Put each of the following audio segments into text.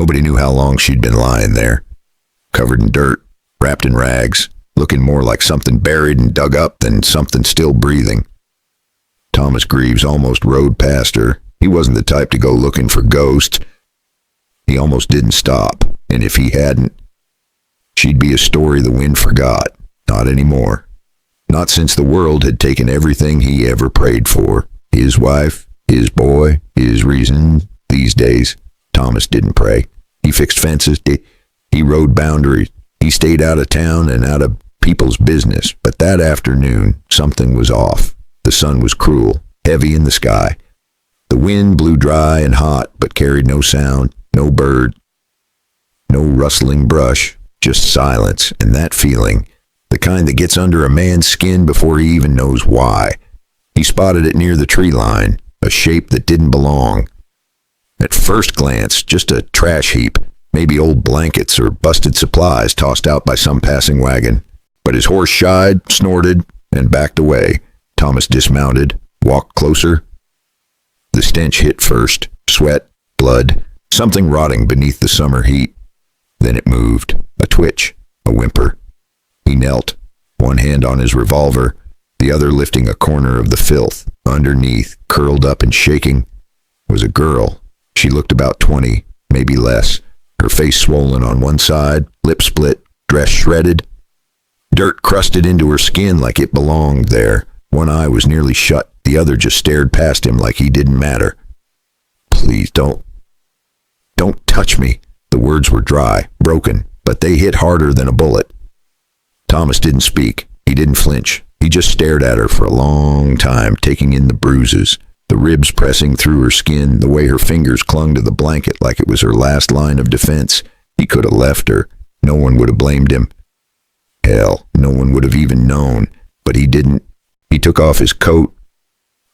Nobody knew how long she'd been lying there, covered in dirt, wrapped in rags, looking more like something buried and dug up than something still breathing. Thomas Greaves almost rode past her. He wasn't the type to go looking for ghosts. He almost didn't stop, and if he hadn't, she'd be a story the wind forgot. Not anymore. Not since the world had taken everything he ever prayed for. His wife, his boy, his reason. These days, Thomas didn't pray. He fixed fences. He rode boundaries. He stayed out of town and out of people's business. But that afternoon, something was off. The sun was cruel, heavy in the sky. The wind blew dry and hot, but carried no sound, no bird, no rustling brush, just silence, and that feeling, the kind that gets under a man's skin before he even knows why. He spotted it near the tree line, a shape that didn't belong. At first glance, just a trash heap, maybe old blankets or busted supplies tossed out by some passing wagon. But his horse shied, snorted, and backed away. Thomas dismounted, walked closer. The stench hit first, sweat, blood, something rotting beneath the summer heat. Then it moved, a twitch, a whimper. He knelt, one hand on his revolver, the other lifting a corner of the filth. Underneath, curled up and shaking, was a girl. She looked about 20, maybe less, her face swollen on one side, lip split, dress shredded. Dirt crusted into her skin like it belonged there. One eye was nearly shut, the other just stared past him like he didn't matter. Please don't touch me. The words were dry, broken, but they hit harder than a bullet. Thomas didn't speak. He didn't flinch. He just stared at her for a long time, taking in the bruises, the ribs pressing through her skin, the way her fingers clung to the blanket like it was her last line of defense. He could have left her. No one would have blamed him. Hell, no one would have even known, but he didn't. He took off his coat,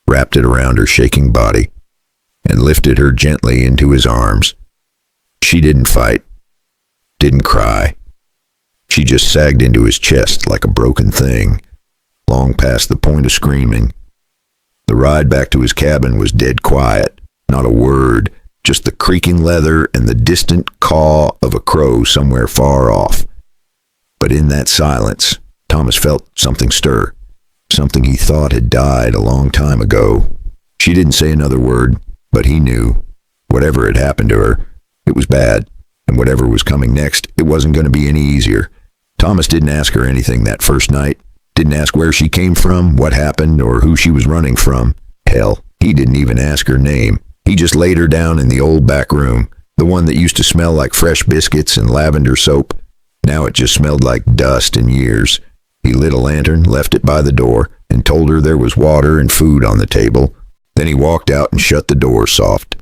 wrapped it around her shaking body, and lifted her gently into his arms. She didn't fight, didn't cry. She just sagged into his chest like a broken thing, long past the point of screaming. The ride back to his cabin was dead quiet, not a word, just the creaking leather and the distant caw of a crow somewhere far off. But in that silence, Thomas felt something stir, something he thought had died a long time ago. She didn't say another word, but he knew. Whatever had happened to her, it was bad, and whatever was coming next, it wasn't going to be any easier. Thomas didn't ask her anything that first night, didn't ask where she came from, what happened, or who she was running from. Hell, he didn't even ask her name. He just laid her down in the old back room, the one that used to smell like fresh biscuits and lavender soap. Now it just smelled like dust and years. He lit a lantern, left it by the door, and told her there was water and food on the table. Then he walked out and shut the door soft.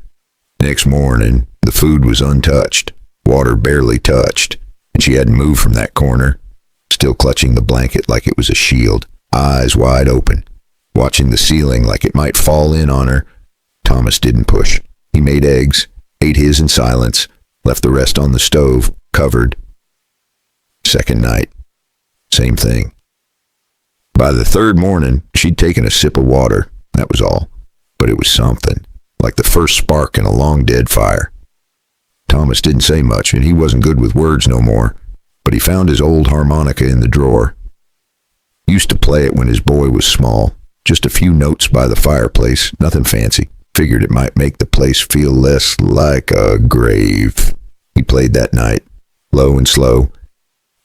Next morning, the food was untouched, water barely touched, and she hadn't moved from that corner, still clutching the blanket like it was a shield, eyes wide open, watching the ceiling like it might fall in on her. Thomas didn't push. He made eggs, ate his in silence, left the rest on the stove, covered. Second night, same thing. By the third morning, she'd taken a sip of water, that was all. But it was something, like the first spark in a long dead fire. Thomas didn't say much, and he wasn't good with words no more, but he found his old harmonica in the drawer. Used to play it when his boy was small, just a few notes by the fireplace, nothing fancy. Figured it might make the place feel less like a grave. He played that night, low and slow.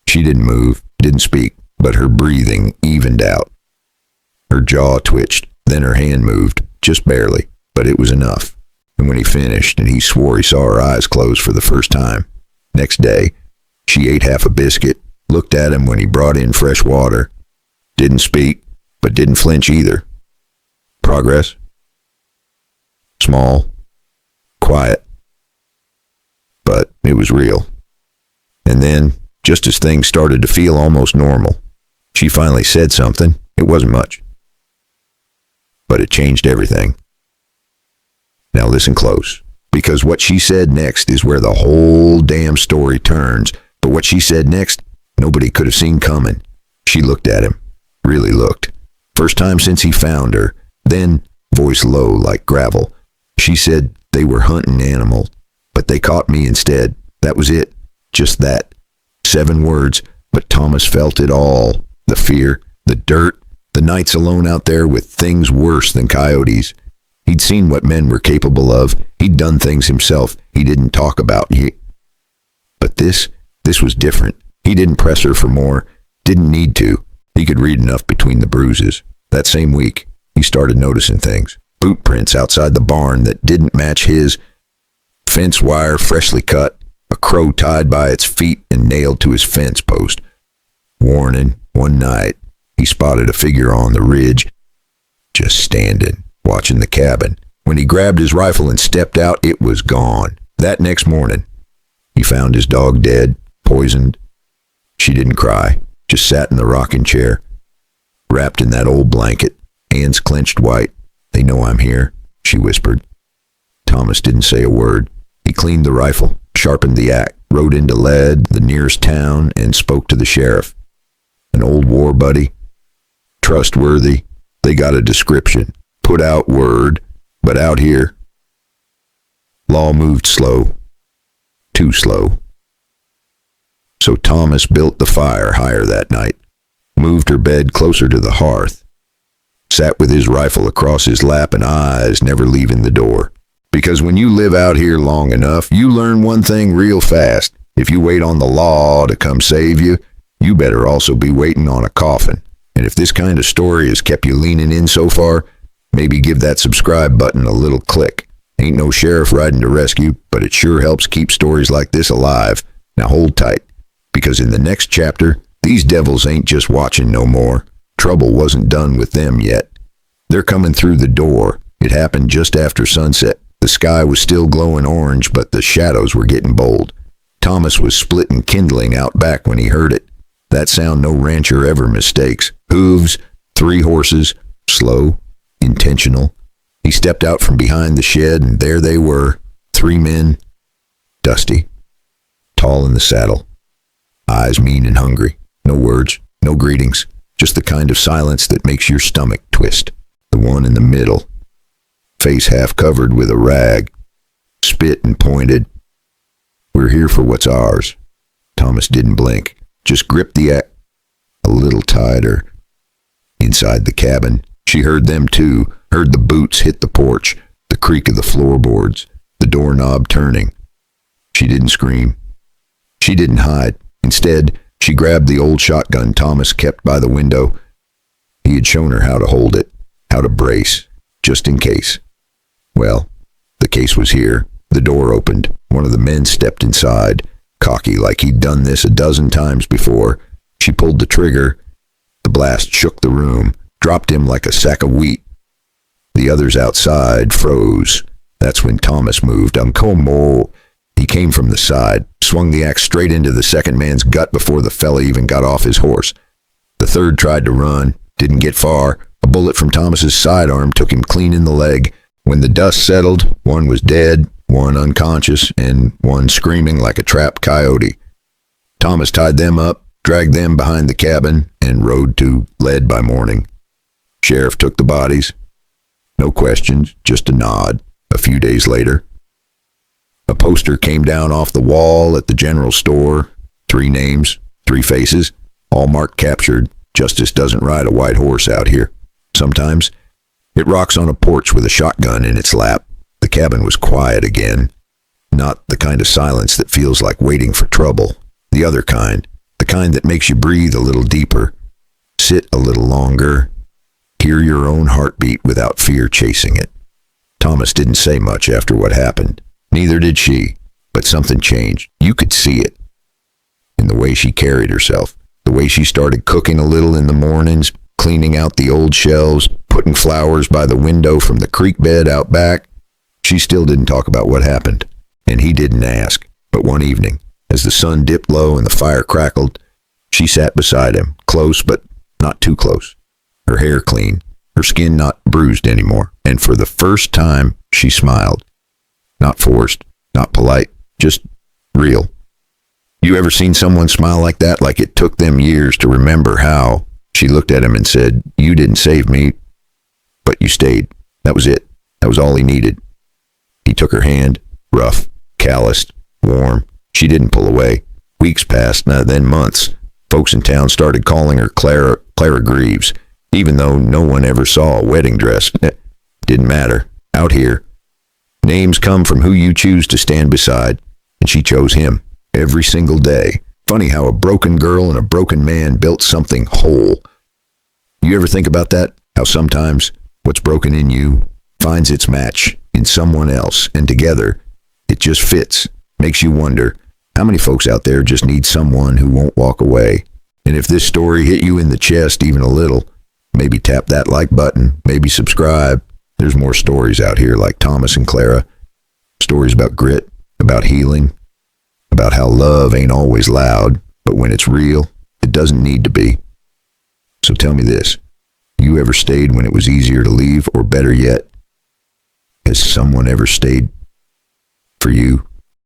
She didn't move, didn't speak, but her breathing evened out. Her jaw twitched, then her hand moved, just barely, but it was enough. And when he finished, and he swore he saw her eyes close for the first time. Next day, she ate half a biscuit, looked at him when he brought in fresh water. Didn't speak, but didn't flinch either. Progress? Small, quiet, but it was real. And then, just as things started to feel almost normal, she finally said something. It wasn't much, but it changed everything. Now listen close, because what she said next is where the whole damn story turns. But what she said next, nobody could have seen coming. She looked at him, really looked. First time since he found her. Then, voice low like gravel, she said they were hunting animals. But they caught me instead. That was it. Just that. 7 words, but Thomas felt it all. The fear, the dirt, the nights alone out there with things worse than coyotes. He'd seen what men were capable of. He'd done things himself he didn't talk about. But this was different. He didn't press her for more. Didn't need to. He could read enough between the bruises. That same week, he started noticing things. Boot prints outside the barn that didn't match his. Fence wire freshly cut. A crow tied by its feet and nailed to his fence post. Warning, one night, he spotted a figure on the ridge, just standing, watching the cabin. When he grabbed his rifle and stepped out, it was gone. That next morning, he found his dog dead, poisoned. She didn't cry, just sat in the rocking chair, wrapped in that old blanket, hands clenched white. "They know I'm here," she whispered. Thomas didn't say a word. He cleaned the rifle, sharpened the axe, rode into Lead, the nearest town, and spoke to the sheriff. An old war buddy, trustworthy. They got a description, put out word, but out here, law moved slow, too slow. So Thomas built the fire higher that night, moved her bed closer to the hearth, sat with his rifle across his lap and eyes never leaving the door. Because when you live out here long enough, you learn one thing real fast. If you wait on the law to come save you, you better also be waiting on a coffin. And if this kind of story has kept you leaning in so far, maybe give that subscribe button a little click. Ain't no sheriff riding to rescue, but it sure helps keep stories like this alive. Now hold tight, because in the next chapter, these devils ain't just watching no more. Trouble wasn't done with them yet. They're coming through the door. It happened just after sunset. The sky was still glowing orange, but the shadows were getting bold. Thomas was splitting kindling out back when he heard it. That sound no rancher ever mistakes. Hooves, 3 horses, slow, intentional. He stepped out from behind the shed, and there they were, 3 men, dusty, tall in the saddle, eyes mean and hungry. No words, no greetings, just the kind of silence that makes your stomach twist. The one in the middle, face half covered with a rag, spit and pointed. "We're here for what's ours." Thomas didn't blink, just gripped the axe a little tighter. Inside the cabin, she heard them too, heard the boots hit the porch, the creak of the floorboards, the doorknob turning. She didn't scream. She didn't hide. Instead, she grabbed the old shotgun Thomas kept by the window. He had shown her how to hold it, how to brace, just in case. Well, the case was here. The door opened. One of the men stepped inside, cocky like he'd done this a dozen times before. She pulled the trigger. The blast shook the room, dropped him like a sack of wheat. The others outside froze. That's when Thomas moved. Como. He came from the side, swung the axe straight into the second man's gut before the fella even got off his horse. The third tried to run, didn't get far. A bullet from Thomas's sidearm took him clean in the leg. When the dust settled, one was dead, one unconscious, and one screaming like a trapped coyote. Thomas tied them up, dragged them behind the cabin, and rode to Lead by morning. Sheriff took the bodies. No questions, just a nod. A few days later, a poster came down off the wall at the general store. 3 names, 3 faces, all marked captured. Justice doesn't ride a white horse out here. Sometimes it rocks on a porch with a shotgun in its lap. The cabin was quiet again. Not the kind of silence that feels like waiting for trouble. The other kind. The kind that makes you breathe a little deeper. Sit a little longer. Hear your own heartbeat without fear chasing it. Thomas didn't say much after what happened. Neither did she. But something changed. You could see it. In the way she carried herself. The way she started cooking a little in the mornings, cleaning out the old shelves, putting flowers by the window from the creek bed out back. She still didn't talk about what happened, and he didn't ask. But one evening, as the sun dipped low and the fire crackled, she sat beside him, close but not too close. Her hair clean, her skin not bruised anymore, and for the first time, she smiled. Not forced, not polite, just real. You ever seen someone smile like that, like it took them years to remember how? She looked at him and said, "You didn't save me, but you stayed." That was it. That was all he needed. He took her hand, rough, calloused, warm. She didn't pull away. Weeks passed, then months. Folks in town started calling her Clara Greaves, even though no one ever saw a wedding dress. Didn't matter. Out here, names come from who you choose to stand beside, and she chose him every single day. Funny how a broken girl and a broken man built something whole. You ever think about that? How sometimes what's broken in you finds its match in someone else, and together it just fits. Makes you wonder, how many folks out there just need someone who won't walk away? And if this story hit you in the chest even a little, maybe tap that like button, maybe subscribe. There's more stories out here like Thomas and Clara. Stories about grit, about healing, about how love ain't always loud, but when it's real, it doesn't need to be. So tell me this, you ever stayed when it was easier to leave, or better yet, has someone ever stayed for you